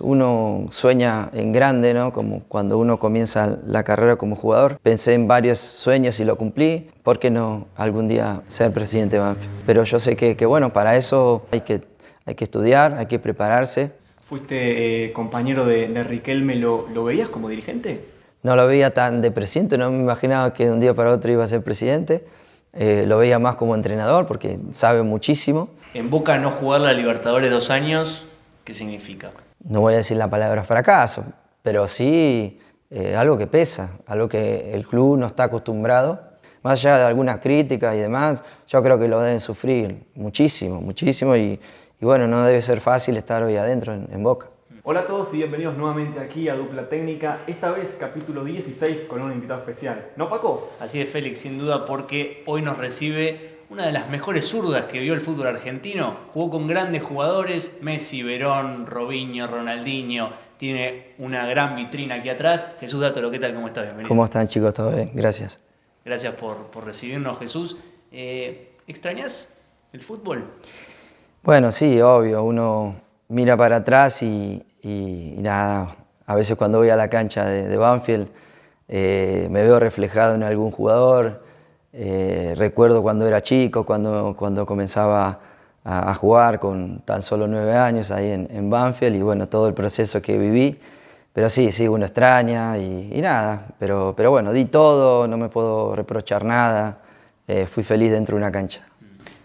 Uno sueña en grande, ¿no? Como cuando uno comienza la carrera como jugador. Pensé en varios sueños y lo cumplí. ¿Por qué no algún día ser presidente de Banfield? Pero yo sé que bueno, para eso hay que estudiar, hay que prepararse. Fuiste compañero de Riquelme, ¿lo veías como dirigente? No lo veía tan de presidente, no me imaginaba que de un día para otro iba a ser presidente. Lo veía más como entrenador porque sabe muchísimo. En Boca no jugar la Libertadores 2 años, ¿qué significa? No voy a decir la palabra fracaso, pero sí algo que pesa, algo que el club no está acostumbrado. Más allá de algunas críticas y demás, yo creo que lo deben sufrir muchísimo, muchísimo y bueno, no debe ser fácil estar hoy adentro en Boca. Hola a todos y bienvenidos nuevamente aquí a Dupla Técnica, esta vez capítulo 16 con un invitado especial. ¿No, Paco? Así es, Félix, sin duda, porque hoy nos recibe una de las mejores zurdas que vio el fútbol argentino. Jugó con grandes jugadores, Messi, Verón, Robinho, Ronaldinho. Tiene una gran vitrina aquí atrás. Jesús Dátolo, ¿qué tal? ¿Cómo estás? Bienvenido. ¿Cómo están, chicos? ¿Todo bien? Gracias. Gracias por recibirnos, Jesús. ¿Extrañas el fútbol? Bueno, sí, obvio, uno mira para atrás y nada, a veces cuando voy a la cancha de Banfield me veo reflejado en algún jugador, recuerdo cuando era chico, cuando comenzaba a jugar con tan solo 9 años ahí en Banfield y bueno, todo el proceso que viví, pero sí, uno extraña y nada, pero bueno, di todo, no me puedo reprochar nada, fui feliz dentro de una cancha.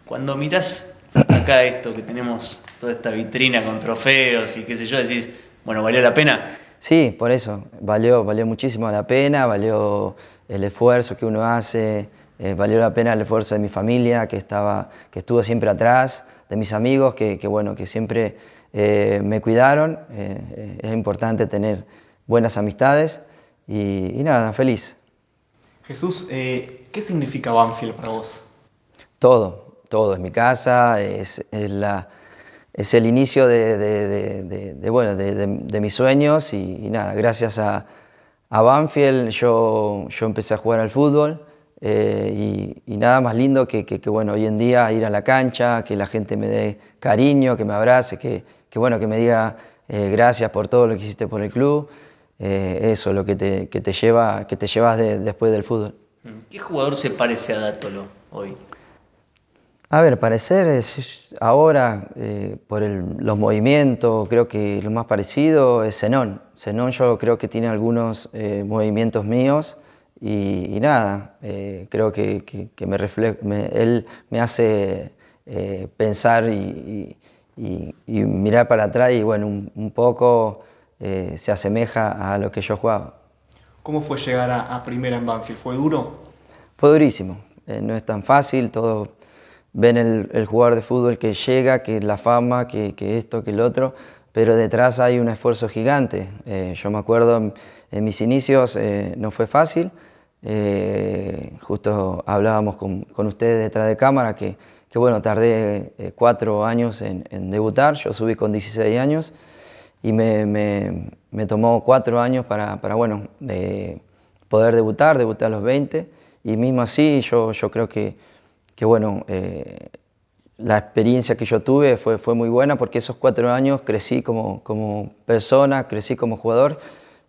Cuando mirás acá esto que tenemos, toda esta vitrina con trofeos y qué sé yo, decís, bueno, ¿valió la pena? Sí, por eso, valió muchísimo la pena, valió el esfuerzo que uno hace, valió la pena el esfuerzo de mi familia que estuvo siempre atrás, de mis amigos bueno, que siempre me cuidaron. Es importante tener buenas amistades y nada, feliz. Jesús, ¿qué significa Banfield para vos? Todo es mi casa, es el inicio bueno, de mis sueños y nada, gracias a Banfield yo empecé a jugar al fútbol y nada más lindo que bueno, hoy en día ir a la cancha, que la gente me dé cariño, que me abrace, bueno, que me diga gracias por todo lo que hiciste por el club, eso es lo que te llevas después del fútbol. ¿Qué jugador se parece a Dátolo hoy? A ver, parecer ahora, por los movimientos, creo que lo más parecido es Zenón. Zenón yo creo que tiene algunos movimientos míos y nada, creo que él me hace pensar y mirar para atrás y bueno, un poco se asemeja a lo que yo jugaba. ¿Cómo fue llegar a primera en Banfield? ¿Fue duro? Fue durísimo, no es tan fácil, todos ven el jugador de fútbol que llega, que la fama, que esto, que el otro, pero detrás hay un esfuerzo gigante. Yo me acuerdo en mis inicios no fue fácil, justo hablábamos con ustedes detrás de cámara que bueno, tardé 4 años en debutar, yo subí con 16 años y me tomó 4 años para bueno, poder debutar a los 20 y mismo así yo creo que bueno, la experiencia que yo tuve fue muy buena porque esos 4 años crecí como persona, crecí como jugador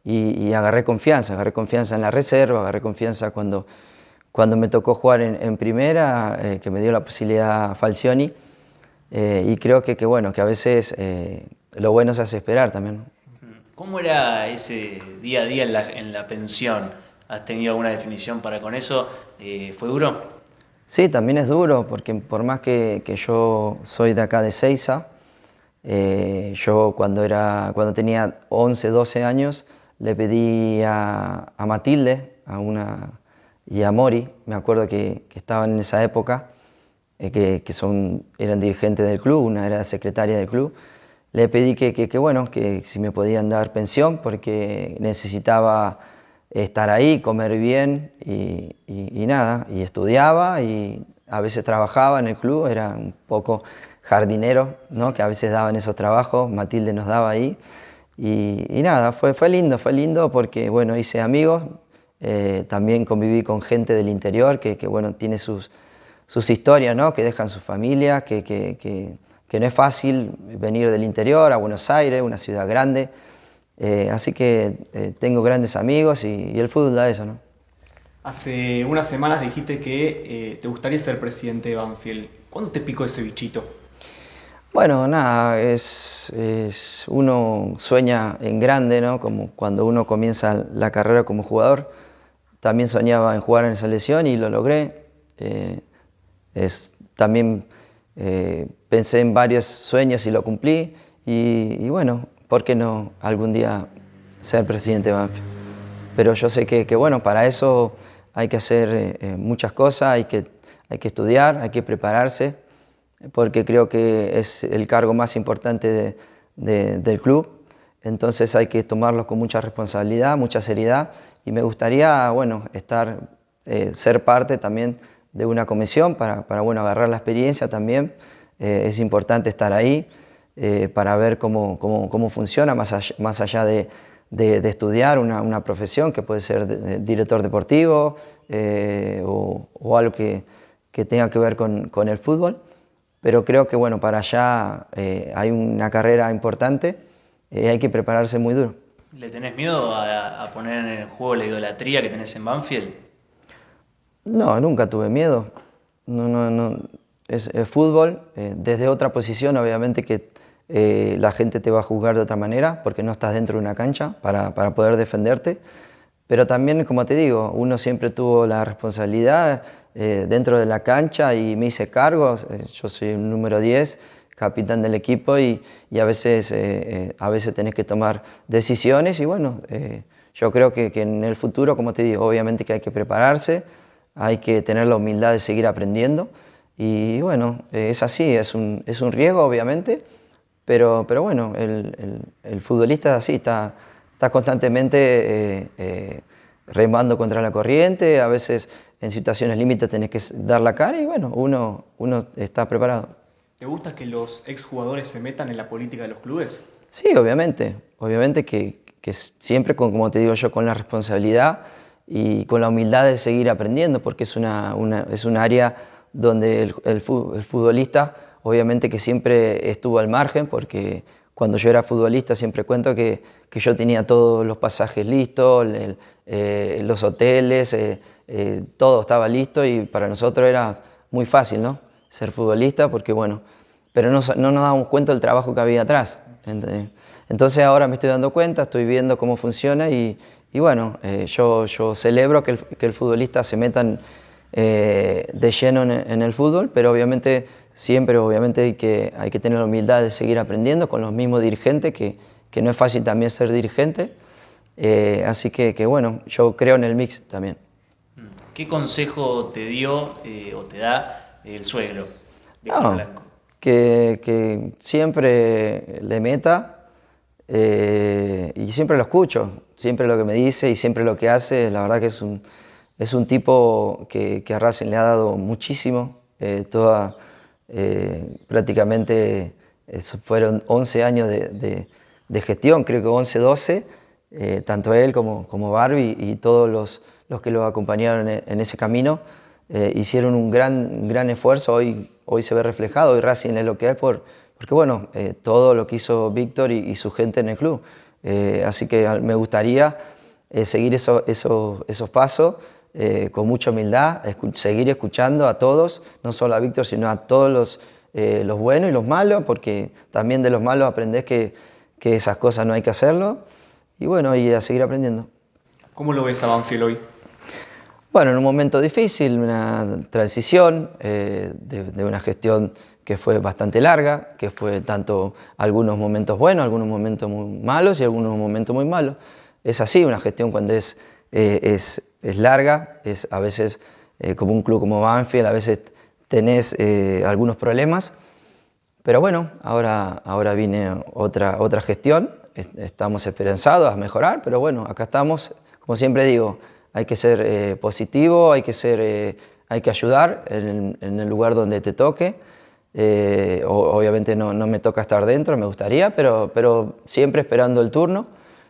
y agarré confianza en la reserva, agarré confianza cuando me tocó jugar en primera, que me dio la posibilidad Falcioni y creo que bueno, que a veces lo bueno se hace esperar también. ¿Cómo era ese día a día en la pensión? ¿Has tenido alguna definición para con eso? ¿Fue duro? Sí, también es duro porque por más que yo soy de acá de Seiza, yo cuando tenía 11, 12 años le pedí a Matilde y a Mori, me acuerdo que estaban en esa época, eran dirigentes del club, una era secretaria del club, le pedí bueno, que si me podían dar pensión porque necesitaba estar ahí, comer bien y nada, y estudiaba y a veces trabajaba en el club, era un poco jardinero, ¿no? Que a veces daban esos trabajos, Matilde nos daba ahí y nada, fue lindo porque bueno, hice amigos, también conviví con gente del interior que bueno, tiene sus historias, ¿no? Que dejan sus familias, que que no es fácil venir del interior a Buenos Aires, una ciudad grande. Así que tengo grandes amigos y el fútbol da eso, ¿no? Hace unas semanas dijiste que te gustaría ser presidente de Banfield. ¿Cuándo te picó ese bichito? Bueno, nada, uno sueña en grande, ¿no? Como cuando uno comienza la carrera como jugador. También soñaba en jugar en selección y lo logré. También pensé en varios sueños y lo cumplí. Y bueno, ¿por qué no algún día ser presidente de Banfield? Pero yo sé que bueno, para eso hay que hacer muchas cosas, hay que estudiar, hay que prepararse, porque creo que es el cargo más importante del club. Entonces hay que tomarlo con mucha responsabilidad, mucha seriedad, y me gustaría, bueno, ser parte también de una comisión para bueno, agarrar la experiencia también. Es importante estar ahí para ver cómo funciona, más allá de estudiar una profesión que puede ser director deportivo o algo que tenga que ver con el fútbol. Pero creo que bueno, para allá hay una carrera importante, hay que prepararse muy duro. ¿Le tenés miedo a poner en el juego la idolatría que tenés en Banfield? No, nunca tuve miedo. No. Es fútbol. Desde otra posición, obviamente que la gente te va a juzgar de otra manera porque no estás dentro de una cancha para poder defenderte. Pero también, como te digo, uno siempre tuvo la responsabilidad dentro de la cancha y me hice cargo. Yo soy el número 10, capitán del equipo y a veces tenés que tomar decisiones y bueno, yo creo que en el futuro, como te digo, obviamente que hay que prepararse, hay que tener la humildad de seguir aprendiendo y bueno, es así, es un riesgo obviamente, pero bueno, el futbolista es así, está constantemente remando contra la corriente, a veces en situaciones límites tenés que dar la cara y bueno, uno está preparado. ¿Te gusta que los exjugadores se metan en la política de los clubes? Sí, obviamente que siempre, como te digo yo, con la responsabilidad y con la humildad de seguir aprendiendo, porque es un área donde el futbolista obviamente que siempre estuvo al margen, porque cuando yo era futbolista siempre cuento que yo tenía todos los pasajes listos, los hoteles, todo estaba listo y para nosotros era muy fácil, ¿no? Ser futbolista, porque bueno, pero no nos damos cuenta del trabajo que había atrás. Entonces ahora me estoy dando cuenta, estoy viendo cómo funciona y bueno, yo celebro que el futbolista se metan de lleno en el fútbol, pero obviamente siempre hay que tener la humildad de seguir aprendiendo con los mismos dirigentes, que no es fácil también ser dirigente. Así que bueno, yo creo en el mix también. ¿Qué consejo te dio o te da el suegro, Víctor No, Blanco? que siempre le meta y siempre lo escucho, siempre lo que me dice y siempre lo que hace, la verdad que es un tipo que a Racing le ha dado muchísimo, prácticamente fueron 11 años de gestión, creo que 11, 12, tanto él como Barbie y todos los que lo acompañaron en ese camino. Hicieron un gran esfuerzo, hoy se ve reflejado, hoy Racing es lo que es porque bueno, todo lo que hizo Víctor y su gente en el club. Así que me gustaría seguir esos pasos con mucha humildad, seguir escuchando a todos, no solo a Víctor, sino a todos los buenos y los malos, porque también de los malos aprendés que esas cosas no hay que hacerlo, y bueno, y a seguir aprendiendo. ¿Cómo lo ves a Banfield hoy? Bueno, en un momento difícil, una transición de una gestión que fue bastante larga, que fue tanto algunos momentos buenos, algunos momentos muy malos y algunos momentos muy malos. Es así, una gestión cuando es larga, es a veces como un club como Banfield, a veces tenés algunos problemas, pero bueno, ahora viene otra gestión, estamos esperanzados a mejorar, pero bueno, acá estamos, como siempre digo, hay que ser positivo, hay que ayudar en el lugar donde te toque. Obviamente no me toca estar dentro, me gustaría, pero siempre esperando el turno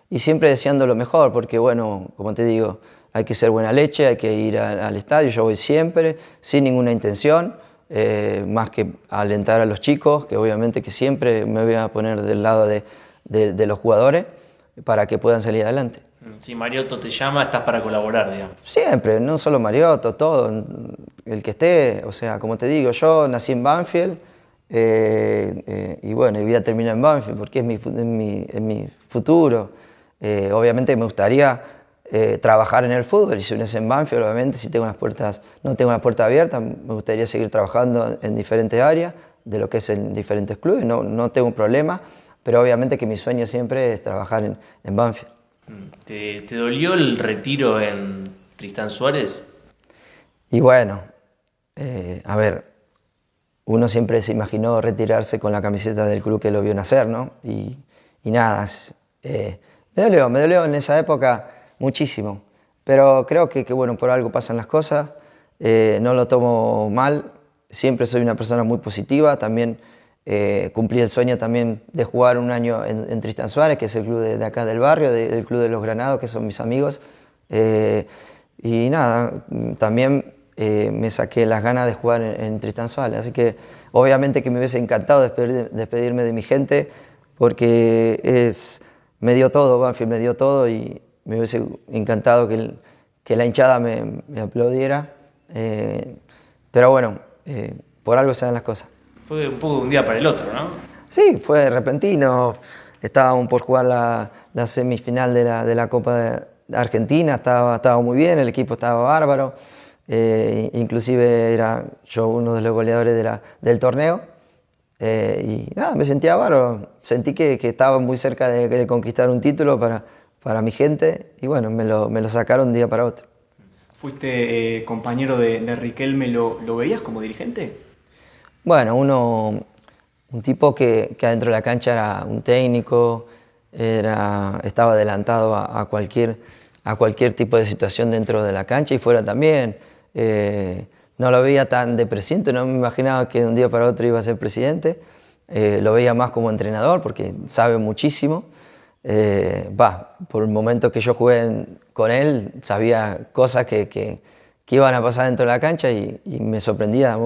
y siempre deseando lo mejor, porque bueno, como te digo, hay que ser buena leche, hay que ir al estadio, yo voy siempre, sin ninguna intención, más que alentar a los chicos, que obviamente que siempre me voy a poner del lado de los jugadores para que puedan salir adelante. Si Mariotto te llama, estás para colaborar, digamos. Siempre, no solo Mariotto, todo, el que esté, o sea, como te digo, yo nací en Banfield y bueno, y voy a terminar en Banfield porque es mi futuro. Obviamente me gustaría trabajar en el fútbol y si uno es en Banfield, obviamente si tengo no tengo las puertas abiertas, me gustaría seguir trabajando en diferentes áreas de lo que es en diferentes clubes, no tengo un problema, pero obviamente que mi sueño siempre es trabajar en Banfield. ¿Te dolió el retiro en Tristán Suárez? Y bueno, a ver, uno siempre se imaginó retirarse con la camiseta del club que lo vio nacer, ¿no? Y nada, me dolió en esa época muchísimo, pero creo que bueno, por algo pasan las cosas, no lo tomo mal, siempre soy una persona muy positiva, también cumplí el sueño también de jugar un año en Tristán Suárez, que es el club de acá del barrio, del club de los Granados, que son mis amigos, y nada, también me saqué las ganas de jugar en Tristán Suárez, así que obviamente que me hubiese encantado despedirme de mi gente, porque me dio todo, Banfield me dio todo y me hubiese encantado que la hinchada me aplaudiera, pero bueno, por algo se dan las cosas. Fue un poco de un día para el otro, ¿no? Sí, fue repentino, estábamos por jugar la semifinal de la Copa de Argentina, estaba muy bien, el equipo estaba bárbaro, inclusive era yo uno de los goleadores del torneo, y nada, me sentía bárbaro, sentí que estaba muy cerca de conquistar un título para mi gente, y bueno, me lo sacaron de un día para otro. Fuiste compañero de Riquelme, ¿lo veías como dirigente? Bueno, un tipo que adentro de la cancha era un técnico, estaba adelantado a cualquier tipo de situación dentro de la cancha y fuera también. No lo veía tan de presidente, no me imaginaba que de un día para otro iba a ser presidente. Lo veía más como entrenador porque sabe muchísimo. Por el momento que yo jugué con él, sabía cosas que iban a pasar dentro de la cancha y me sorprendía.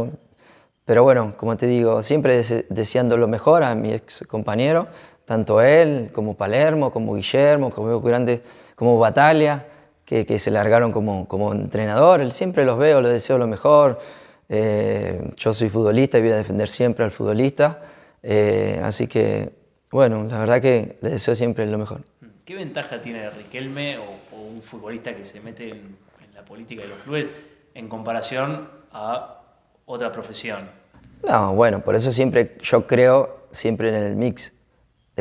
Pero bueno, como te digo, siempre deseando lo mejor a mi ex compañero, tanto él como Palermo, como Guillermo, como Bataglia, que se largaron como entrenador. Siempre los veo, les deseo lo mejor. Yo soy futbolista y voy a defender siempre al futbolista. Así que, bueno, la verdad que les deseo siempre lo mejor. ¿Qué ventaja tiene Riquelme o un futbolista que se mete en la política de los clubes en comparación a otra profesión? No, bueno, por eso yo creo siempre en el mix.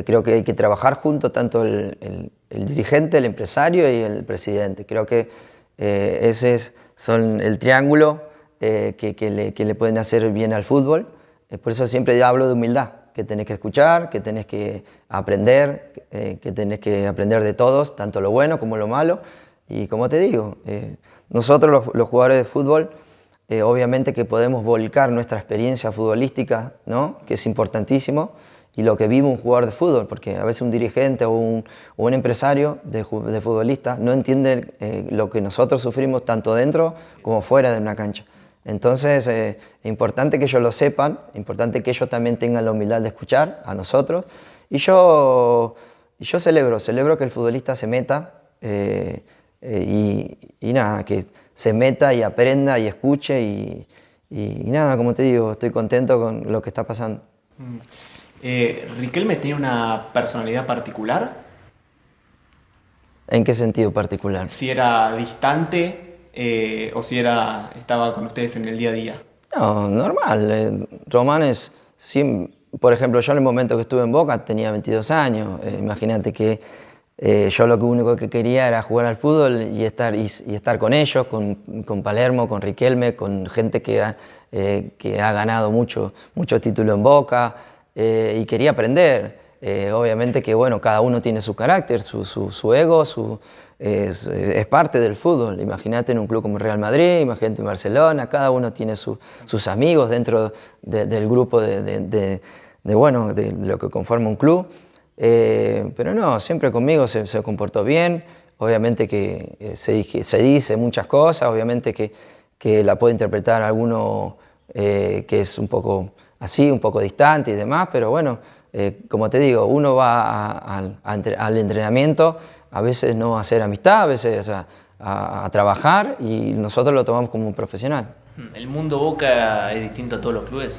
Creo que hay que trabajar juntos tanto el dirigente, el empresario y el presidente. Creo que son el triángulo que le pueden hacer bien al fútbol. Por eso siempre hablo de humildad, que tenés que escuchar, que tenés que aprender, que tenés que aprender de todos, tanto lo bueno como lo malo. Y como te digo, nosotros los jugadores de fútbol, obviamente que podemos volcar nuestra experiencia futbolística, ¿no? Que es importantísimo, y lo que vive un jugador de fútbol, porque a veces un dirigente o un empresario de futbolista no entiende lo que nosotros sufrimos tanto dentro como fuera de una cancha. Entonces es importante que ellos lo sepan, importante que ellos también tengan la humildad de escuchar a nosotros, y yo celebro que el futbolista se meta y nada, que se meta y aprenda y escuche y nada, como te digo, estoy contento con lo que está pasando. ¿Riquelme tiene una personalidad particular? ¿En qué sentido particular? Si era distante o si estaba con ustedes en el día a día. No, normal. Román por ejemplo, yo en el momento que estuve en Boca tenía 22 años. Imagínate que yo lo único que quería era jugar al fútbol y estar con ellos, con Palermo, con Riquelme, con gente que ha ganado mucho título en Boca, y quería aprender. Obviamente que bueno, cada uno tiene su carácter, su ego, es parte del fútbol. Imagínate en un club como Real Madrid, imagínate en Barcelona, cada uno tiene sus amigos dentro del grupo de lo que conforma un club. Pero no, siempre conmigo se comportó bien. Obviamente que se dice muchas cosas, obviamente que la puede interpretar alguno que es un poco así, un poco distante y demás, pero bueno, como te digo, uno va al entrenamiento, a veces no a hacer amistad, a veces a trabajar, y nosotros lo tomamos como un profesional. ¿El mundo Boca es distinto a todos los clubes?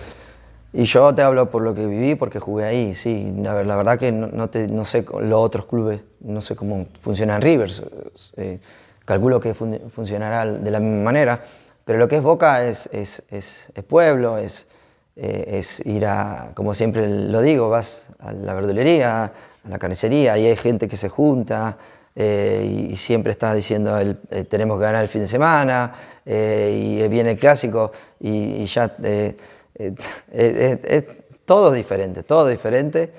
Y yo te hablo por lo que viví, porque jugué ahí, sí. La verdad que no sé los otros clubes, no sé cómo funciona en River. Calculo que funcionará de la misma manera, pero lo que es Boca es pueblo, es ir a, como siempre lo digo, vas a la verdulería, a la carnicería, y hay gente que se junta y siempre está diciendo tenemos que ganar el fin de semana, y viene el clásico y ya... todo diferente, todo diferente.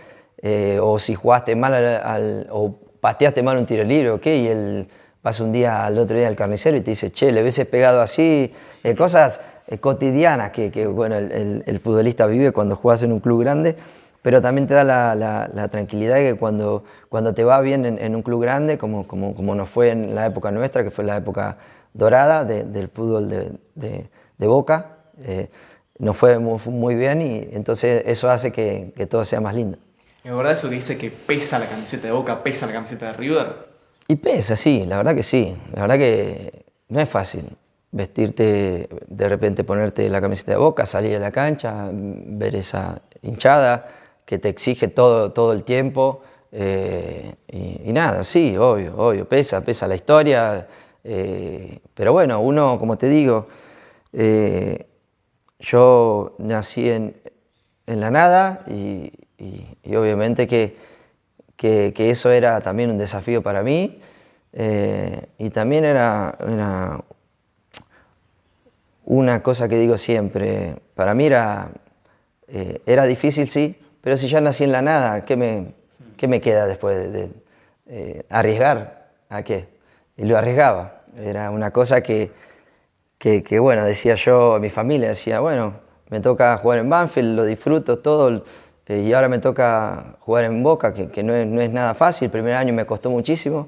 O si jugaste mal o pateaste mal un tiro libre, ok, y vas un día al otro día al carnicero y te dice, che, le hubieses pegado así, cosas cotidianas que bueno, el futbolista vive cuando juegas en un club grande, pero también te da la tranquilidad de que cuando te va bien en un club grande, como nos fue en la época nuestra, que fue la época dorada del fútbol de Boca, nos fue muy bien, y entonces eso hace que todo sea más lindo. ¿Es verdad eso que dice que pesa la camiseta de Boca, pesa la camiseta de River? Y pesa, sí, la verdad que sí. La verdad que no es fácil vestirte, de repente ponerte la camiseta de Boca, salir a la cancha, ver esa hinchada que te exige todo el tiempo. Y nada, sí, obvio, pesa la historia. Pero bueno, uno, como te digo, yo nací en la nada, y obviamente que eso era también un desafío para mí, y también era una cosa que digo siempre, para mí era difícil, sí, pero si ya nací en la nada, ¿qué me queda después de arriesgar? ¿A qué? Y lo arriesgaba, era una cosa que bueno, decía yo a mi familia, decía, bueno, me toca jugar en Banfield, lo disfruto todo, y ahora me toca jugar en Boca, que no es nada fácil. El primer año me costó muchísimo,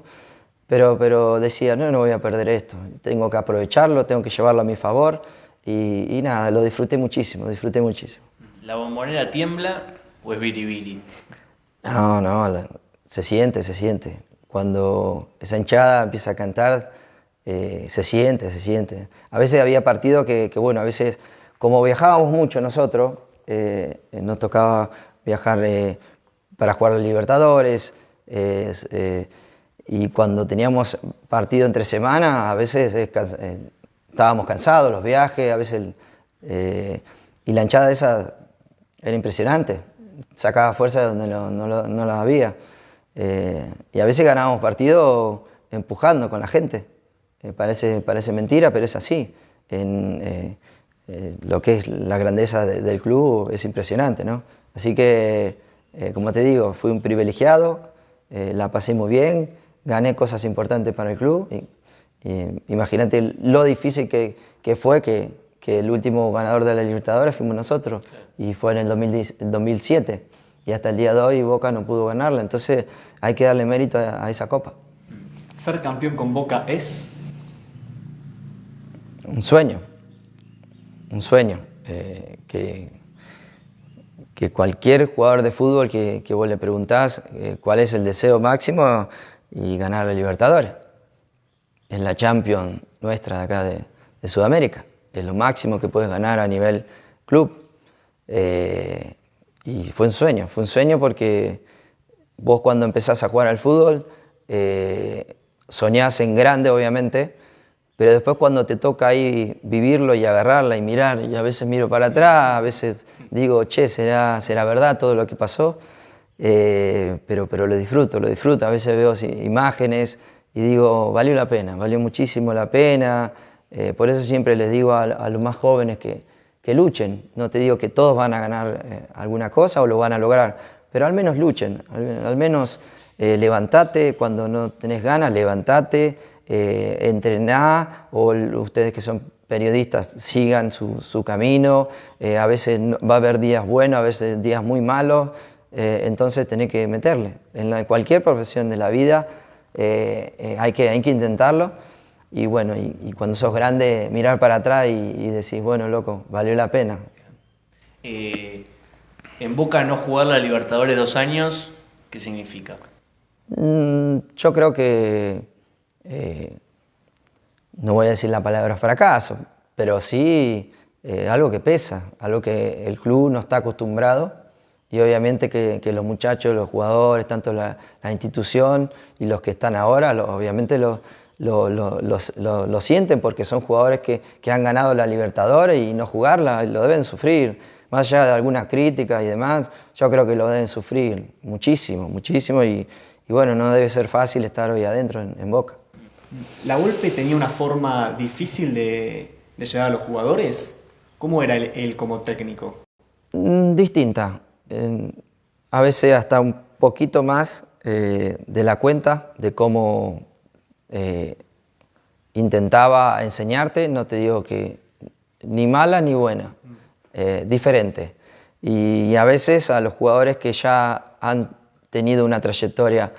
pero decía, no voy a perder esto, tengo que aprovecharlo, tengo que llevarlo a mi favor, y nada, lo disfruté muchísimo. ¿La Bombonera tiembla o es biribiri? No, se siente. Cuando esa hinchada empieza a cantar, se siente. A veces había partidos que bueno, a veces, como viajábamos mucho nosotros, nos tocaba viajar para jugar a los Libertadores, y cuando teníamos partido entre semana, a veces estábamos cansados, los viajes, a veces, y la hinchada esa era impresionante, sacaba fuerza de donde no la había, y a veces ganábamos partidos empujando con la gente. Parece mentira, pero es así. Lo que es la grandeza del club es impresionante, ¿no? Así que, como te digo, fui un privilegiado, la pasé muy bien, gané cosas importantes para el club. Imagínate lo difícil que fue que el último ganador de la Libertadores fuimos nosotros, y fue en el 2007, y hasta el día de hoy Boca no pudo ganarla. Entonces hay que darle mérito a esa copa. ¿Ser campeón con Boca es? Un sueño, que cualquier jugador de fútbol que vos le preguntás cuál es el deseo máximo, y ganar la Libertadores. Es la Champions nuestra de acá de Sudamérica, es lo máximo que puedes ganar a nivel club. Y fue un sueño porque vos, cuando empezás a jugar al fútbol, soñás en grande, obviamente, pero después cuando te toca ahí vivirlo y agarrarla y mirar, y a veces miro para atrás, a veces digo, che, ¿será verdad todo lo que pasó? Pero lo disfruto, a veces veo imágenes y digo, valió muchísimo la pena. Por eso siempre les digo a los más jóvenes que luchen. No te digo que todos van a ganar alguna cosa o lo van a lograr, pero al menos luchen, al menos levantate cuando no tenés ganas, levantate. Entrená, o ustedes que son periodistas sigan su camino. A veces va a haber días buenos, a veces días muy malos, entonces tenés que meterle. En cualquier profesión de la vida hay que intentarlo. y bueno, y cuando sos grande, mirar para atrás y decís, bueno, loco, valió la pena. En Boca no jugar la Libertadores 2 años, ¿qué significa? Yo creo que, no voy a decir la palabra fracaso, pero sí algo que pesa, algo que el club no está acostumbrado y obviamente que los muchachos, los jugadores, tanto la institución y los que están ahora, obviamente lo sienten porque son jugadores que han ganado la Libertadores y no jugarla, lo deben sufrir. Más allá de algunas críticas y demás, yo creo que lo deben sufrir muchísimo, muchísimo y bueno, no debe ser fácil estar hoy adentro en Boca. ¿La Volpe tenía una forma difícil de llegar a los jugadores? ¿Cómo era él como técnico? Distinta, a veces hasta un poquito más de la cuenta de cómo intentaba enseñarte, no te digo que ni mala ni buena, diferente. Y a veces a los jugadores que ya han tenido una trayectoria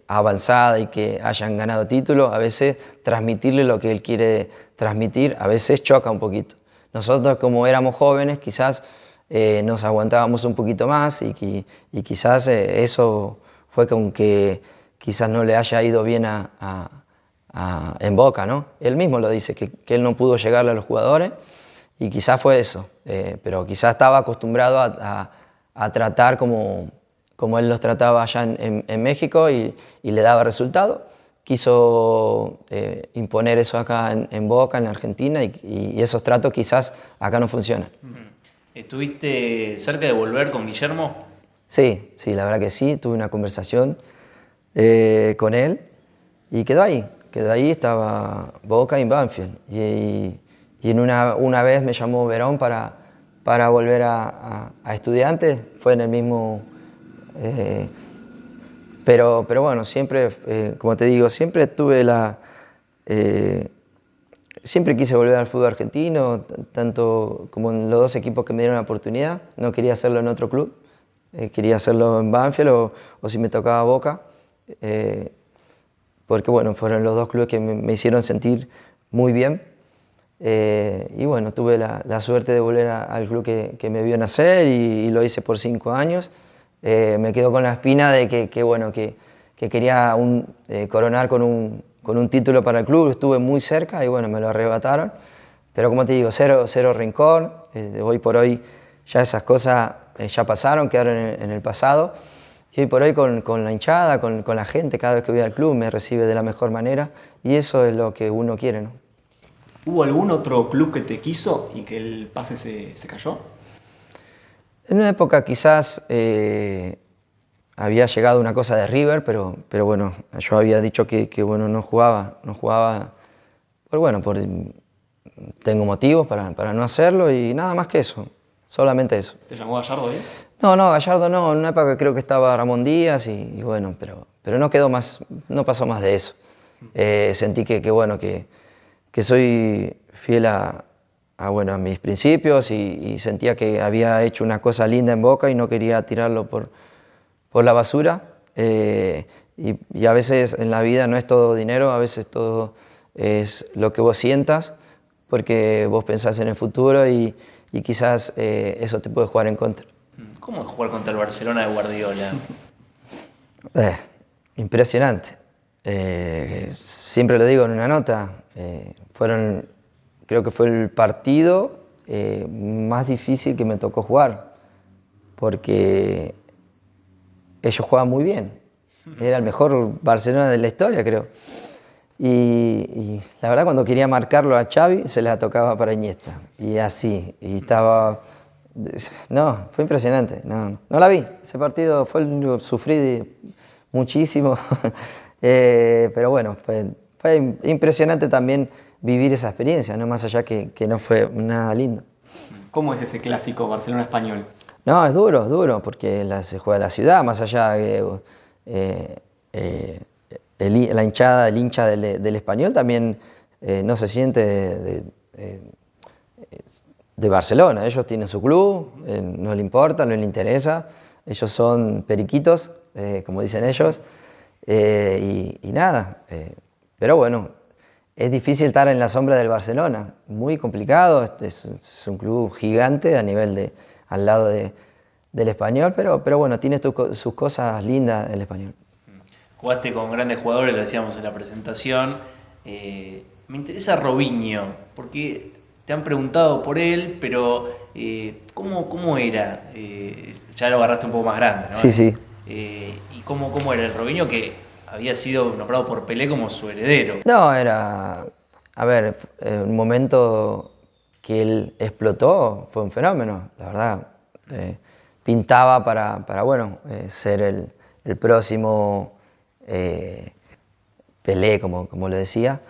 avanzada y que hayan ganado títulos, a veces transmitirle lo que él quiere transmitir, a veces choca un poquito. Nosotros como éramos jóvenes quizás nos aguantábamos un poquito más y quizás eso fue con que quizás no le haya ido bien en Boca, ¿no? Él mismo lo dice, que él no pudo llegarle a los jugadores y quizás fue eso, pero quizás estaba acostumbrado a tratar como él los trataba allá en México y le daba resultado. Quiso imponer eso acá en Boca, en Argentina, y esos tratos quizás acá no funcionan. ¿Estuviste cerca de volver con Guillermo? Sí, la verdad que sí, tuve una conversación con él y quedó ahí, estaba Boca y Banfield. Y en una vez me llamó Verón para volver a Estudiantes, fue en el mismo... pero bueno, siempre, como te digo, siempre siempre quise volver al fútbol argentino, tanto como en los dos equipos que me dieron la oportunidad. No quería hacerlo en otro club, quería hacerlo en Banfield o si me tocaba Boca, porque bueno, fueron los dos clubes que me hicieron sentir muy bien. Y bueno, tuve la suerte de volver al club que me vio nacer y lo hice por 5 años. Me quedo con la espina de que quería coronar con un título para el club. Estuve muy cerca y bueno, me lo arrebataron. Pero como te digo, cero rencor. Hoy por hoy ya esas cosas ya pasaron, quedaron en el pasado. Y hoy por hoy con la hinchada, con la gente, cada vez que voy al club me recibe de la mejor manera. Y eso es lo que uno quiere, ¿no? ¿Hubo algún otro club que te quiso y que el pase se cayó? En una época quizás había llegado una cosa de River, pero bueno, yo había dicho que bueno, no jugaba, tengo motivos para no hacerlo y nada más que eso, solamente eso. ¿Te llamó Gallardo ahí? No, Gallardo no, en una época creo que estaba Ramón Díaz y bueno, pero no quedó más, no pasó más de eso. Sentí que soy fiel a mis principios y sentía que había hecho una cosa linda en Boca y no quería tirarlo por la basura. Y a veces en la vida no es todo dinero, a veces todo es lo que vos sientas, porque vos pensás en el futuro y quizás eso te puede jugar en contra. ¿Cómo es jugar contra el Barcelona de Guardiola? Impresionante. Siempre lo digo en una nota, creo que fue el partido más difícil que me tocó jugar, porque ellos jugaban muy bien. Era el mejor Barcelona de la historia, creo. Y la verdad, cuando quería marcarlo a Xavi, se la tocaba para Iniesta. Y así, y estaba... No, fue impresionante. No la vi. Ese partido sufrí muchísimo. Pero bueno, fue impresionante también vivir esa experiencia, ¿no? Más allá que no fue nada lindo. ¿Cómo es ese clásico Barcelona-Español? No, es duro, porque se juega en la ciudad, más allá de la hinchada, el hincha del Español también no se siente de Barcelona. Ellos tienen su club, no le importa, no le interesa. Ellos son periquitos, como dicen ellos, y nada. Pero bueno, es difícil estar en la sombra del Barcelona, muy complicado, es un club gigante a nivel al lado del Español, pero bueno, tiene sus cosas lindas el Español. Jugaste con grandes jugadores, lo decíamos en la presentación. Me interesa Robinho, porque te han preguntado por él, pero ¿cómo era? Ya lo agarraste un poco más grande, ¿no? Sí, sí. ¿Y cómo era el Robinho que había sido nombrado por Pelé como su heredero? No, a ver, un momento que él explotó, fue un fenómeno, la verdad. Pintaba para bueno, ser el próximo Pelé, como le decía.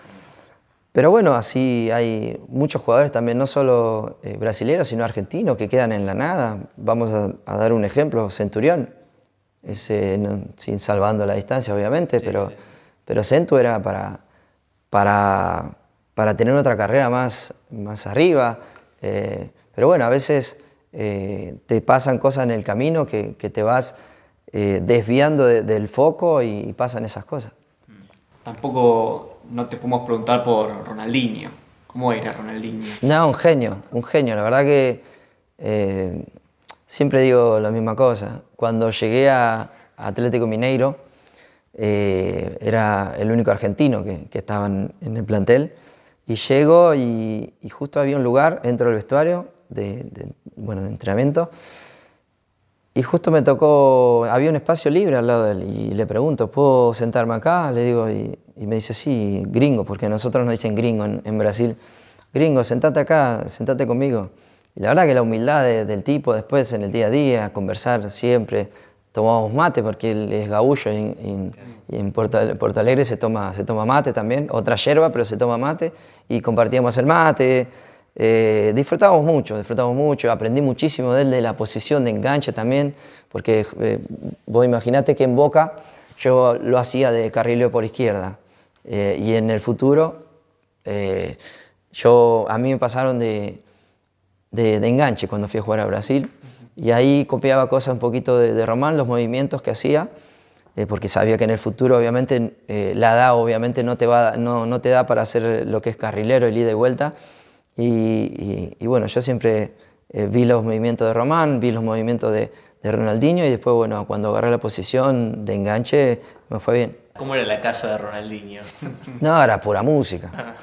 Pero bueno, así hay muchos jugadores también, no solo brasileños, sino argentinos, que quedan en la nada. Vamos a dar un ejemplo, Centurión, sin salvando la distancia, obviamente, Sí, pero, sí. pero Centu era para tener otra carrera más arriba. Pero bueno, a veces te pasan cosas en el camino que te vas desviando del foco y pasan esas cosas. Tampoco no te podemos preguntar por Ronaldinho. ¿Cómo era Ronaldinho? No, un genio. La verdad que siempre digo la misma cosa. Cuando llegué a Atlético Mineiro, era el único argentino que estaba en el plantel. Y llego y justo había un lugar, entro al vestuario bueno, de entrenamiento. Y justo me tocó, había un espacio libre al lado de él. Y le pregunto, ¿puedo sentarme acá? Le digo, y me dice, sí, gringo, porque nosotros nos dicen gringo en Brasil. Gringo, sentate acá, sentate conmigo. Y la verdad que la humildad del tipo después en el día a día, conversar siempre, tomábamos mate porque él es gaullo y en Porto Alegre se toma mate también, otra yerba, pero se toma mate y compartíamos el mate. Disfrutábamos mucho, aprendí muchísimo de él, de la posición de enganche también, porque vos imaginate que en Boca yo lo hacía de carrilero por izquierda y en el futuro a mí me pasaron de enganche cuando fui a jugar a Brasil y ahí copiaba cosas un poquito de Román, los movimientos que hacía, porque sabía que en el futuro obviamente la edad obviamente no te da para hacer lo que es carrilero, el ida y vuelta. Y bueno, yo siempre vi los movimientos de Román, vi los movimientos de Ronaldinho y después, bueno, cuando agarré la posición de enganche me fue bien. ¿Cómo era la casa de Ronaldinho? No, era pura música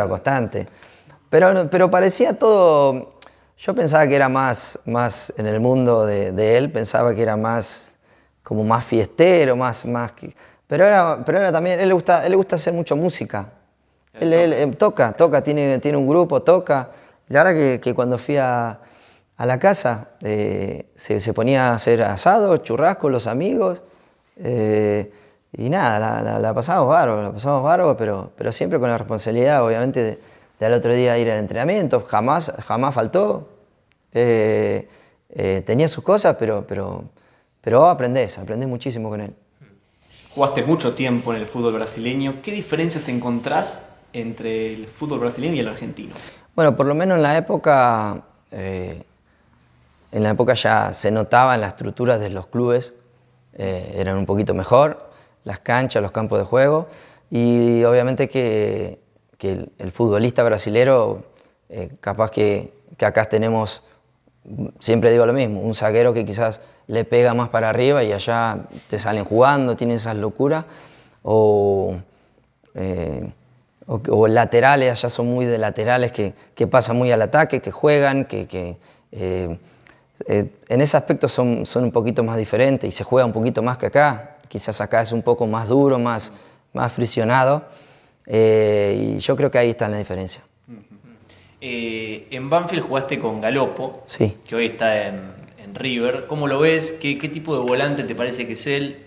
constante. Pero parecía todo, yo pensaba que era más en el mundo de él, pensaba que era más, como más fiestero, pero era también, él le gusta hacer mucho música. Él toca, tiene un grupo, toca. La verdad que cuando fui a la casa se ponía a hacer asado, churrasco, los amigos. Y nada, la pasamos bárbaro, pero siempre con la responsabilidad, obviamente, de al otro día ir al entrenamiento. Jamás faltó. Tenía sus cosas, pero aprendés muchísimo con él. Jugaste mucho tiempo en el fútbol brasileño. ¿Qué diferencias encontrás entre el fútbol brasileño y el argentino? Bueno, por lo menos en la época ya se notaba en las estructuras de los clubes, eran un poquito mejor, las canchas, los campos de juego, y obviamente que el futbolista brasilero, capaz que acá tenemos, siempre digo lo mismo, un zaguero que quizás le pega más para arriba y allá te salen jugando, tienen esas locuras, o laterales, allá son muy de laterales que pasan muy al ataque, que juegan, en ese aspecto son un poquito más diferentes y se juega un poquito más que acá. Quizás acá es un poco más duro, más friccionado, y yo creo que ahí está la diferencia. En Banfield jugaste con Galopo, Sí. que hoy está en River. ¿Cómo lo ves? ¿Qué tipo de volante te parece que es él?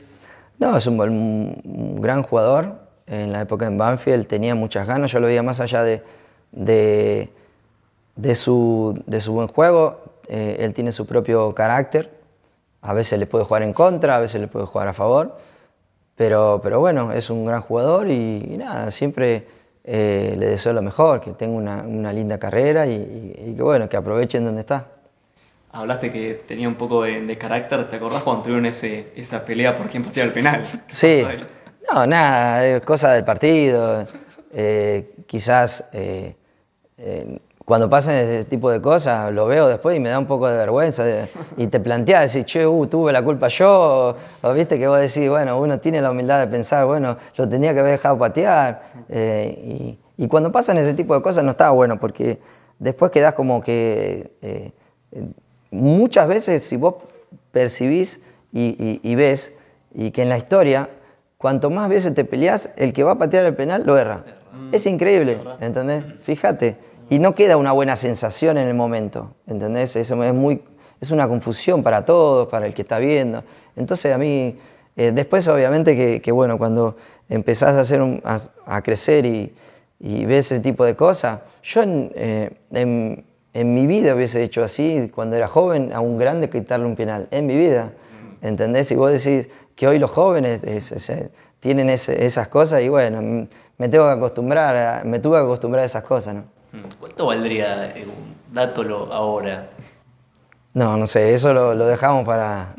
No, es un gran jugador. En la época en Banfield tenía muchas ganas. Yo lo veía más allá de su buen juego. Él tiene su propio carácter. A veces le puede jugar en contra, a veces le puede jugar a favor. Pero bueno, es un gran jugador y nada, siempre le deseo lo mejor, que tenga una linda carrera y que bueno, que aprovechen donde está. Hablaste que tenía un poco de carácter. ¿Te acordás cuando tuvieron esa pelea por quién pateaba el penal? ¿Qué Sí, pasó ahí? no, nada, es cosa del partido. quizás cuando pasan ese tipo de cosas lo veo después y me da un poco de vergüenza y te planteas, decir, che, tuve la culpa yo, o viste que vos decís, bueno, uno tiene la humildad de pensar, bueno, lo tenía que haber dejado patear, y cuando pasan ese tipo de cosas no está bueno, porque después quedás como que muchas veces si vos percibís y ves, y que en la historia, cuanto más veces te peleás, el que va a patear el penal lo erra. Es increíble, ¿entendés? Fíjate. Y no queda una buena sensación en el momento, ¿entendés? Eso es una confusión para todos, para el que está viendo. Entonces a mí, después obviamente que bueno, cuando empezás a crecer y ves ese tipo de cosas, yo en mi vida hubiese hecho así, cuando era joven, a un grande quitarle un penal, en mi vida, ¿entendés? Y vos decís que hoy los jóvenes tienen esas cosas y bueno, me tuve que acostumbrar a esas cosas, ¿no? ¿Cuánto valdría dátolo ahora? No sé, eso lo dejamos para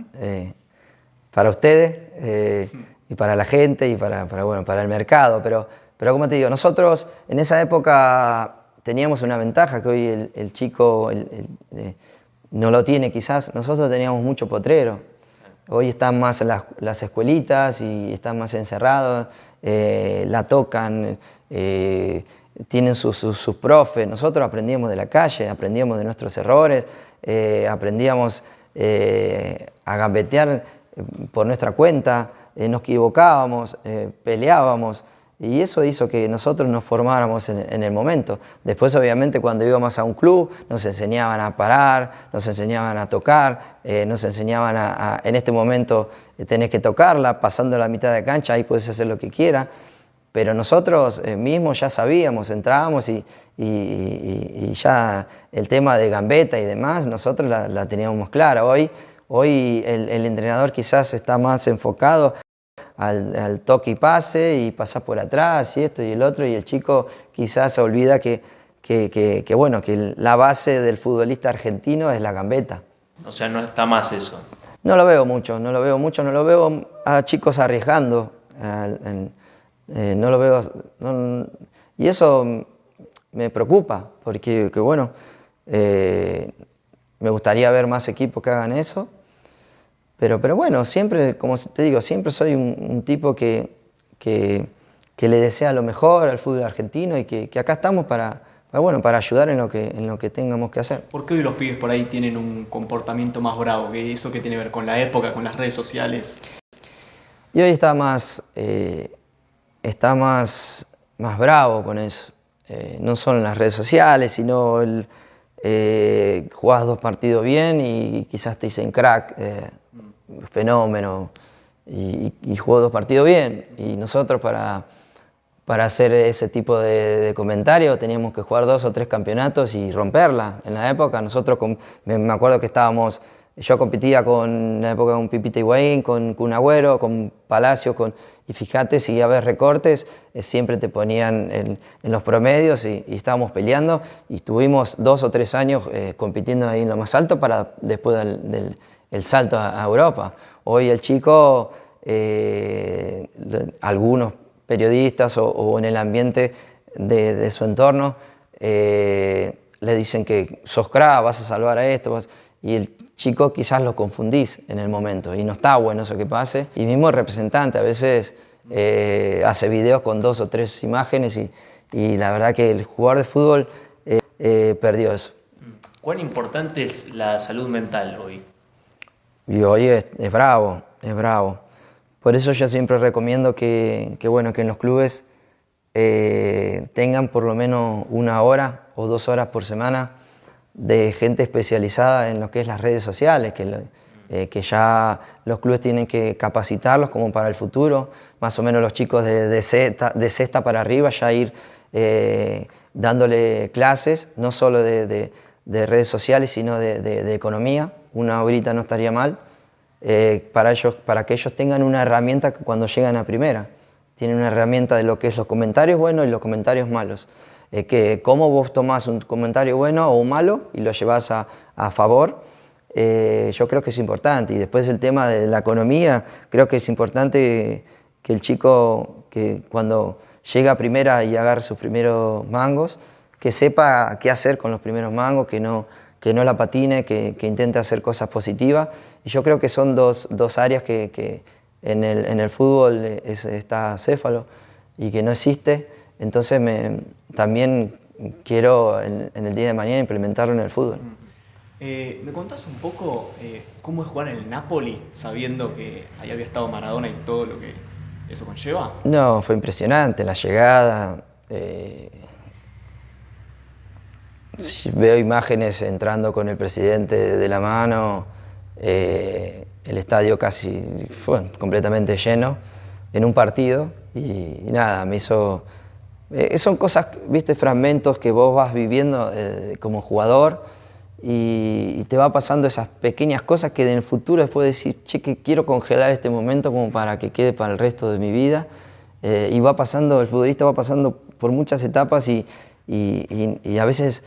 ustedes y para la gente y bueno, para el mercado, pero como te digo, nosotros en esa época teníamos una ventaja que hoy el chico no lo tiene quizás. Nosotros teníamos mucho potrero. Hoy están más las escuelitas y están más encerrados, la tocan, tienen sus profes. Nosotros aprendíamos de la calle, aprendíamos de nuestros errores, aprendíamos a gambetear por nuestra cuenta, nos equivocábamos, peleábamos. Y eso hizo que nosotros nos formáramos en el momento. Después, obviamente, cuando íbamos a un club, nos enseñaban a parar, nos enseñaban a tocar, nos enseñaban en este momento tenés que tocarla, pasando la mitad de cancha, ahí puedes hacer lo que quieras. Pero nosotros mismos ya sabíamos, entrábamos y ya el tema de gambeta y demás, nosotros la teníamos clara. Hoy el entrenador quizás está más enfocado al toque y pase y pasar por atrás y esto y el otro, y el chico quizás se olvida que la base del futbolista argentino es la gambeta. O sea, no está más eso. No lo veo mucho, no lo veo a chicos arriesgando, no lo veo, y eso me preocupa, porque me gustaría ver más equipos que hagan eso. Pero bueno, siempre, como te digo, siempre soy un tipo que le desea lo mejor al fútbol argentino y que acá estamos para ayudar en lo que tengamos que hacer. ¿Por qué hoy los pibes por ahí tienen un comportamiento más bravo? ¿Eso qué tiene que ver con la época, con las redes sociales? Y hoy está más bravo con eso. No solo en las redes sociales, sino jugás 2 partidos bien y quizás te dicen crack, fenómeno, y jugó 2 partidos bien. Y nosotros para hacer ese tipo de comentarios teníamos que jugar 2 o 3 campeonatos y romperla. En la época nosotros, me acuerdo que yo competía en la época con Pipita Higuaín, con Kun Agüero, con Palacios, y fíjate, si iba a haber recortes, siempre te ponían en los promedios y estábamos peleando, y estuvimos 2 o 3 años compitiendo ahí en lo más alto para después el salto a Europa. Hoy el chico, algunos periodistas o en el ambiente de su entorno le dicen que sos crack, vas a salvar a esto, y el chico quizás lo confundís en el momento y no está bueno eso que pase. Y mismo el representante a veces hace videos con 2 o 3 imágenes y la verdad que el jugador de fútbol perdió eso. ¿Cuán importante es la salud mental hoy? Y hoy es bravo, es bravo. Por eso yo siempre recomiendo que en los clubes tengan por lo menos 1 hora o 2 horas por semana de gente especializada en lo que es las redes sociales, que ya los clubes tienen que capacitarlos como para el futuro, más o menos los chicos de sexta para arriba, ya ir dándole clases, no solo de redes sociales, sino de economía. 1 horita no estaría mal, para que ellos tengan una herramienta que cuando llegan a primera, tienen una herramienta de lo que es los comentarios buenos y los comentarios malos. Que cómo vos tomás un comentario bueno o malo y lo llevas a favor, yo creo que es importante. Y después el tema de la economía, creo que es importante que el chico que cuando llega a primera y agarre sus primeros mangos, que sepa qué hacer con los primeros mangos, que no la patine, que intente hacer cosas positivas. Y yo creo que son dos áreas que en el fútbol está acéfalo y que no existe. Entonces también quiero en el día de mañana implementarlo en el fútbol. ¿Me contás un poco cómo es jugar en el Napoli, sabiendo que ahí había estado Maradona y todo lo que eso conlleva? No, fue impresionante la llegada. Si veo imágenes entrando con el presidente de la mano, el estadio casi fue completamente lleno en un partido y nada, me hizo... son cosas, viste, fragmentos que vos vas viviendo como jugador y te va pasando esas pequeñas cosas que en el futuro después decís, che, que quiero congelar este momento como para que quede para el resto de mi vida. Y va pasando, el futbolista va pasando por muchas etapas y a veces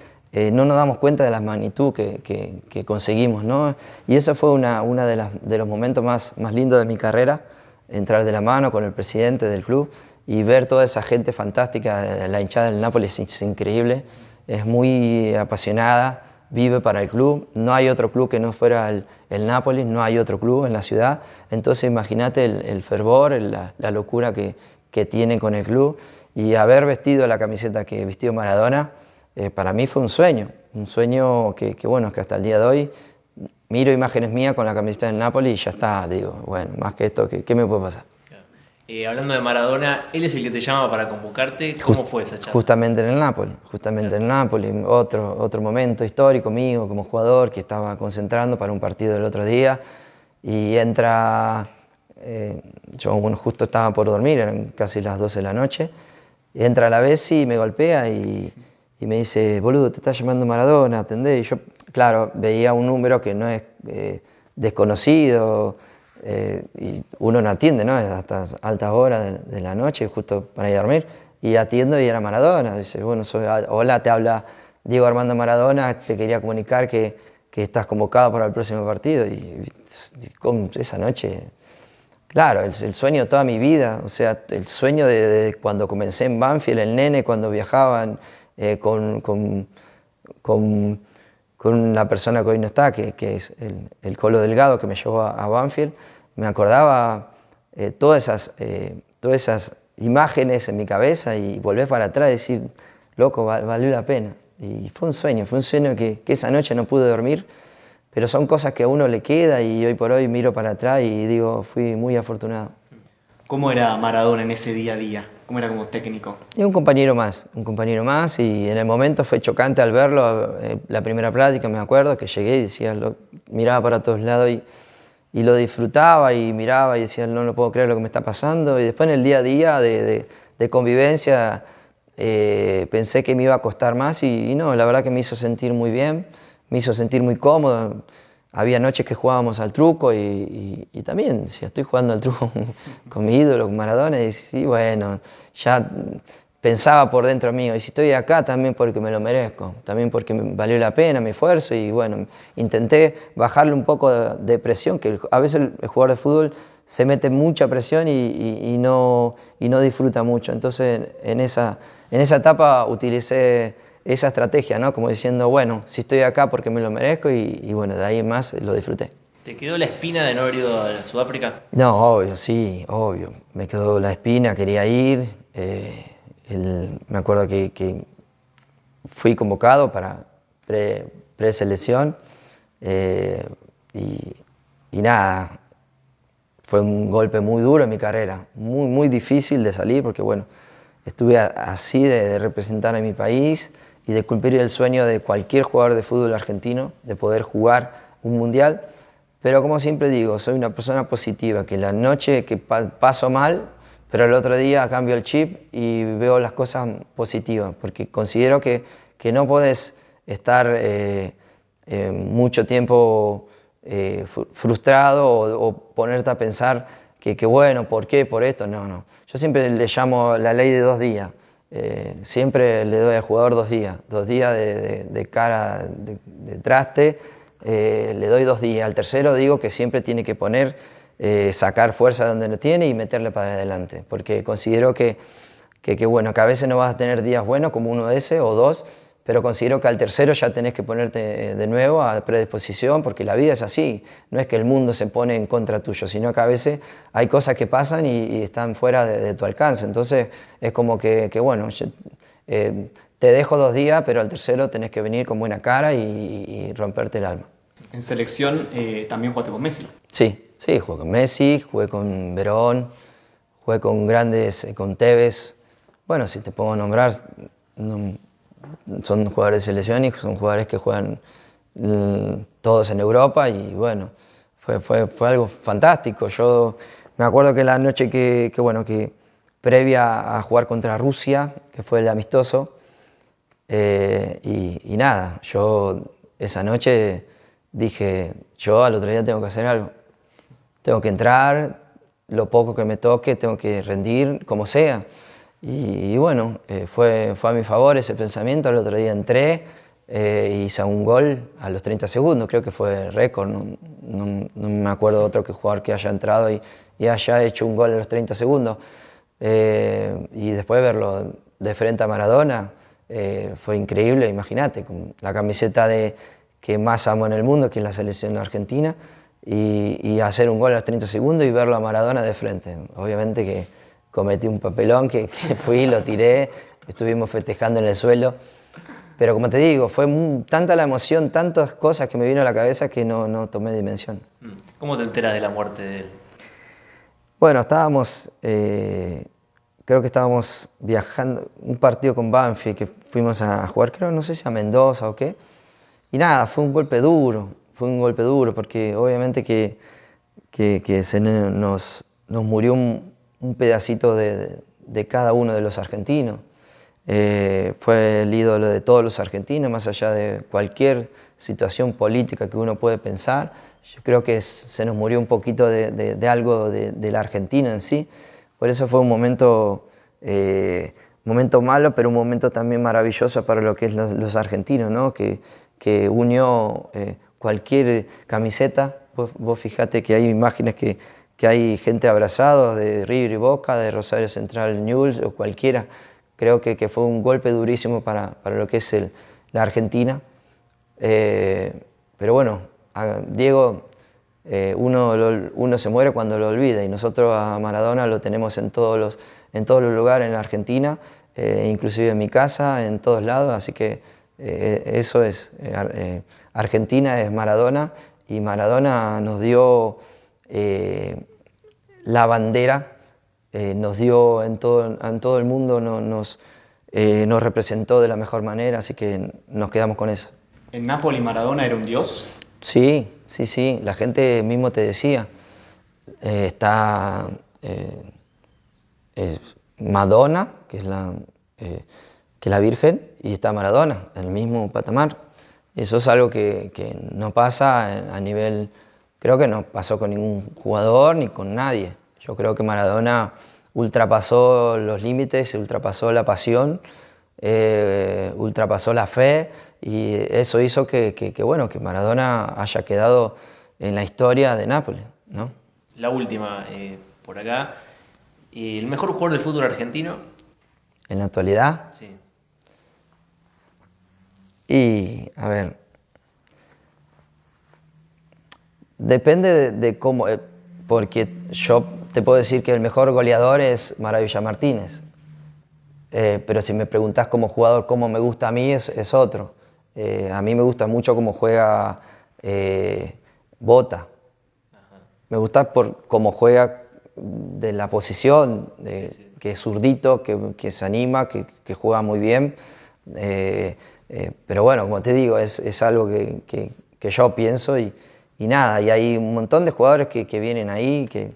no nos damos cuenta de la magnitud que conseguimos, ¿no? Y eso fue una de los momentos más lindos de mi carrera, entrar de la mano con el presidente del club y ver toda esa gente fantástica. La hinchada del Napoli es increíble, es muy apasionada, vive para el club. No hay otro club que no fuera el Napoli, no hay otro club en la ciudad. Entonces imagínate el fervor, la locura que tienen con el club. Y haber vestido la camiseta que vistió Maradona, para mí fue un sueño que bueno, que hasta el día de hoy miro imágenes mías con la camiseta del Napoli y ya está, digo, bueno, más que esto, ¿qué me puede pasar? Hablando de Maradona, él es el que te llama para convocarte. ¿Cómo fue esa charla? Justamente en el Napoli, otro momento histórico mío como jugador que estaba concentrando para un partido del otro día y entra, yo bueno, justo estaba por dormir, eran casi las 12 de la noche, y entra la Bessi y me golpea y me dice, boludo, te está llamando Maradona, atendé. Y yo, claro, veía un número que no es desconocido, y uno no atiende, ¿no? Hasta altas horas de la noche, justo para ir a dormir, y atiendo y era Maradona. Dice, bueno, hola, te habla Diego Armando Maradona, te quería comunicar que estás convocado para el próximo partido. Y esa noche, claro, el sueño de toda mi vida, o sea, el sueño de cuando comencé en Banfield, el nene, cuando viajaban con una persona que hoy no está, que es el Colo Delgado, que me llevó a Banfield. Me acordaba todas esas imágenes en mi cabeza y volver para atrás y decir, loco, valió la pena. Y fue un sueño que esa noche no pude dormir, pero son cosas que a uno le queda y hoy por hoy miro para atrás y digo, fui muy afortunado. ¿Cómo era Maradona en ese día a día? ¿Cómo era como técnico? Y un compañero más y en el momento fue chocante al verlo, la primera práctica me acuerdo que llegué y decía, miraba para todos lados y lo disfrutaba y miraba y decía, no lo puedo creer lo que me está pasando. Y después en el día a día de convivencia pensé que me iba a costar más y no, la verdad que me hizo sentir muy bien, me hizo sentir muy cómodo. Había noches que jugábamos al truco y también, si estoy jugando al truco con mi ídolo, con Maradona, y sí, bueno, ya pensaba por dentro mío, y si estoy acá también porque me lo merezco, también porque me valió la pena mi esfuerzo y bueno, intenté bajarle un poco de presión, que a veces el jugador de fútbol se mete mucha presión y no disfruta mucho. Entonces en esa etapa utilicé esa estrategia, ¿no? Como diciendo, bueno, si estoy acá porque me lo merezco y bueno, de ahí en más lo disfruté. ¿Te quedó la espina de no haber ido a Sudáfrica? No, obvio, sí, obvio. Me quedó la espina, quería ir. Me acuerdo que fui convocado para preselección y nada, fue un golpe muy duro en mi carrera, muy difícil de salir porque bueno, estuve así de representar a mi país y de cumplir el sueño de cualquier jugador de fútbol argentino, de poder jugar un mundial. Pero como siempre digo, soy una persona positiva, que la noche que paso mal, pero el otro día cambio el chip y veo las cosas positivas, porque considero que no podés estar mucho tiempo frustrado o ponerte a pensar que bueno, ¿por qué? ¿Por esto? No. Yo siempre le llamo la ley de 2 días. Siempre le doy al jugador 2 días. 2 días de cara de traste, le doy 2 días. Al tercero digo que siempre tiene que poner sacar fuerza donde no tiene y meterle para adelante. Porque considero bueno, que a veces no vas a tener días buenos como uno ese o dos, pero considero que al tercero ya tenés que ponerte de nuevo a predisposición, porque la vida es así. No es que el mundo se pone en contra tuyo, sino que a veces hay cosas que pasan y están fuera de tu alcance. Entonces es como bueno, te dejo 2 días, pero al tercero tenés que venir con buena cara y romperte el alma. En selección también jugaste con Messi. Sí, jugué con Messi, jugué con Verón, jugué con grandes, con Tevez. Bueno, si te puedo nombrar, son jugadores de selección y son jugadores que juegan todos en Europa y bueno, fue algo fantástico. Yo me acuerdo que la noche que previa a jugar contra Rusia, que fue el amistoso, y nada, yo esa noche dije, yo al otro día tengo que hacer algo. Tengo que entrar, lo poco que me toque, tengo que rendir, como sea. Y bueno, fue a mi favor ese pensamiento. Al otro día entré, hice un gol a los 30 segundos, creo que fue récord. No me acuerdo de otro jugador que haya entrado y haya hecho un gol a los 30 segundos. Y después verlo de frente a Maradona, fue increíble, imagínate, con la camiseta que más amo en el mundo, que es la selección argentina, y hacer un gol a los 30 segundos y verlo a Maradona de frente. Obviamente que cometí un papelón, que fui, lo tiré, estuvimos festejando en el suelo, pero como te digo, fue tanta la emoción, tantas cosas que me vino a la cabeza que no tomé dimensión. ¿Cómo te enteras de la muerte de él? Bueno, creo que estábamos viajando, un partido con Banfield, que fuimos a jugar, creo, no sé si a Mendoza o qué, y nada, fue un golpe duro, porque obviamente que nos murió un pedacito de cada uno de los argentinos. Fue el ídolo de todos los argentinos, más allá de cualquier situación política que uno puede pensar. Yo creo que se nos murió un poquito de algo de la Argentina en sí. Por eso fue un momento malo, pero un momento también maravilloso para lo que es los argentinos, ¿no? Que unió cualquier camiseta. Vos fijate que hay imágenes que hay gente abrazada de River y Boca, de Rosario Central, Newell's o cualquiera. Creo que fue un golpe durísimo para lo que es la Argentina. Pero bueno, Diego, uno se muere cuando lo olvida, y nosotros a Maradona lo tenemos en todos los lugares en la Argentina, inclusive en mi casa, en todos lados, así que eso es, Argentina es Maradona, y Maradona nos dio la bandera, nos dio en todo el mundo, nos representó de la mejor manera, así que nos quedamos con eso. ¿En Nápoli Maradona era un dios? Sí, la gente mismo te decía, está Madonna, que es la Virgen, y está Maradona, en el mismo patamar. Eso es algo que no pasa a nivel, creo que no pasó con ningún jugador ni con nadie. Yo creo que Maradona ultrapasó los límites, ultrapasó la pasión, ultrapasó la fe, y eso hizo que Maradona haya quedado en la historia de Nápoles, ¿no? La última, por acá. ¿El mejor jugador del fútbol argentino? En la actualidad. Sí. Y, a ver, depende de cómo, porque yo te puedo decir que el mejor goleador es Maravilla Martínez, pero si me preguntás como jugador cómo me gusta a mí, es otro. A mí me gusta mucho cómo juega Bota. Me gusta por cómo juega de la posición, que es zurdito, que se anima, que juega muy bien. Pero bueno, como te digo, es algo que yo pienso y nada. Y hay un montón de jugadores que vienen ahí, que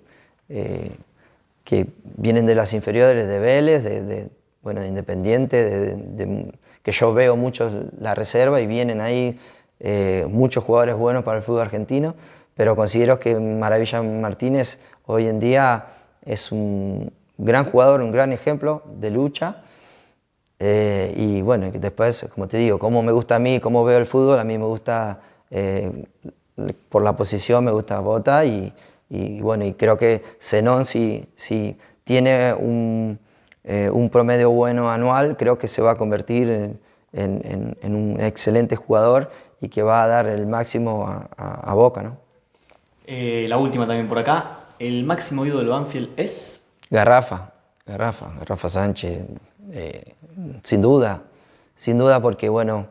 vienen de las inferiores de Vélez, de Independiente, que yo veo mucho la reserva y vienen ahí muchos jugadores buenos para el fútbol argentino, pero considero que Maravilla Martínez hoy en día es un gran jugador, un gran ejemplo de lucha. Y bueno, después, como te digo, cómo me gusta a mí, cómo veo el fútbol, a mí me gusta, por la posición me gusta Bota, y y bueno, y creo que Zenón si tiene un promedio bueno anual, creo que se va a convertir en un excelente jugador y que va a dar el máximo a Boca, ¿no? La última también por acá. ¿El máximo ídolo de Banfield es? Garrafa Sánchez, eh, sin duda porque bueno,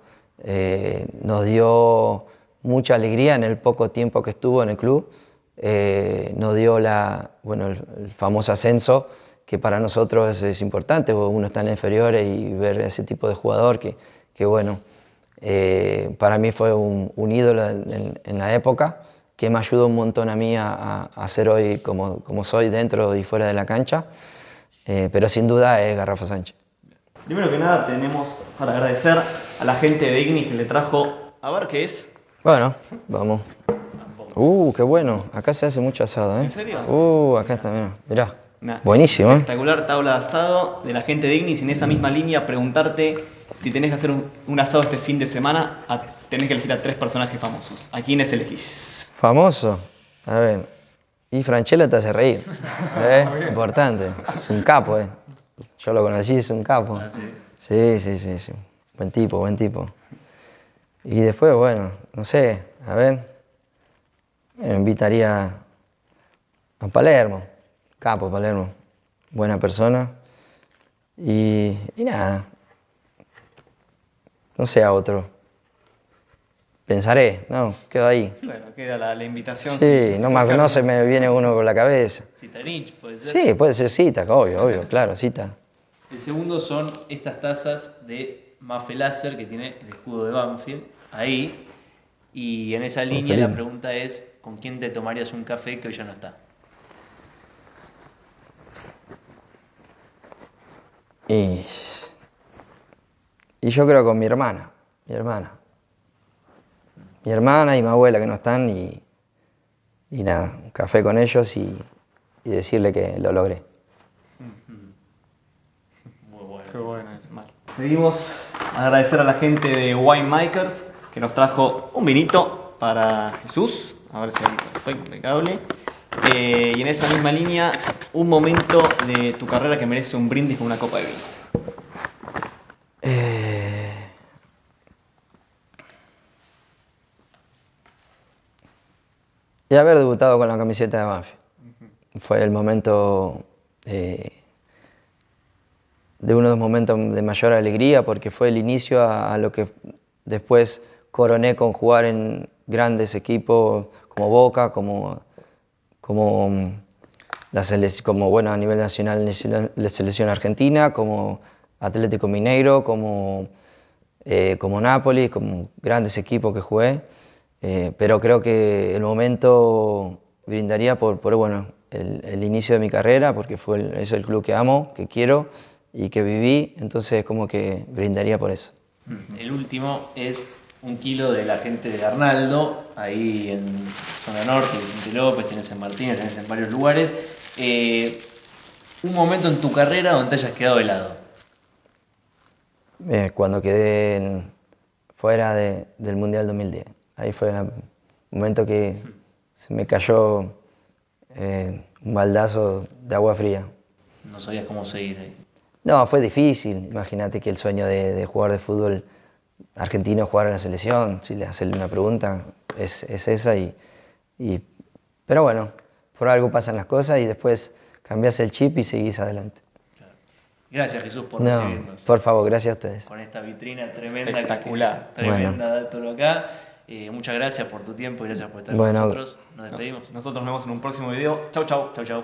nos dio mucha alegría en el poco tiempo que estuvo en el club, nos dio el famoso ascenso, que para nosotros es importante, porque uno está en la inferiores y ver ese tipo de jugador que bueno, para mí fue un ídolo en la época, que me ayudó un montón a mí a ser hoy como soy dentro y fuera de la cancha, pero sin duda es Garrafa Sánchez. Primero que nada tenemos para agradecer a la gente de Ignis que le trajo, a ver qué es. Bueno, vamos. Qué bueno. Acá se hace mucho asado, ¿eh? ¿En serio? Acá está, mirá. Una Buenísimo, ¿eh? espectacular tabla de asado de la gente de Ignis. En esa misma línea, preguntarte si tenés que hacer un asado este fin de semana, tenés que elegir a 3 personajes famosos. ¿A quiénes elegís? Famoso. A ver. Y Franchella te hace reír. Importante. Es un capo, ¿eh? Yo lo conocí, es un capo. ¿Ah, sí? Sí. Buen tipo. Y después, bueno, no sé, a ver. Me invitaría a Palermo. Capo Palermo. Buena persona. Y nada. No sé a otro. Pensaré, no, quedo ahí. Bueno, queda la invitación. Sí, si no se me viene uno con la cabeza. Citanich, puede ser. Sí, puede ser Cita, obvio, claro, Cita. El segundo son estas tazas de Mafe Láser que tiene el escudo de Banfield ahí. Y en esa línea qué la lindo. pregunta es: ¿con quién te tomarías un café que hoy ya no está? Y, y yo creo con mi hermana. Mi hermana y mi abuela que no están y nada, un café con ellos y decirle que lo logré. Muy bueno. Qué bueno es. Mal. Seguimos a agradecer a la gente de Winemakers que nos trajo un vinito para Jesús. A ver si hay perfecto, impecable. Y en esa misma línea, un momento de tu carrera que merece un brindis con una copa de vino. Y haber debutado con la camiseta de Banfield. Fue el momento de uno de los momentos de mayor alegría porque fue el inicio a lo que después coroné con jugar en grandes equipos como Boca, como bueno, a nivel nacional la selección argentina, como Atlético Mineiro, como Napoli, como grandes equipos que jugué. Pero creo que el momento brindaría por bueno, el inicio de mi carrera, porque es el club que amo, que quiero y que viví, entonces como que brindaría por eso. El último es 1 kilo de la gente de Arnaldo, ahí en zona norte, Vicente López, tenés en Martínez, tenés en varios lugares. Un momento en tu carrera donde te hayas quedado helado. Cuando quedé fuera del Mundial 2010. Ahí fue el momento que se me cayó un baldazo de agua fría. No sabías cómo seguir ahí. No, fue difícil. Imagínate que el sueño de jugar de fútbol argentino es jugar en la selección. Si le haces una pregunta, es esa. Pero bueno, por algo pasan las cosas y después cambias el chip y seguís adelante. Gracias, Jesús, por No, recibirnos. por favor, gracias a ustedes. Con esta vitrina tremenda que Espectacular. tenés, tremenda Bueno. todo acá. Muchas gracias por tu tiempo y gracias por estar Bueno. con nosotros. Nos despedimos. Nosotros nos vemos en un próximo video. Chau, chau. Chau, chau.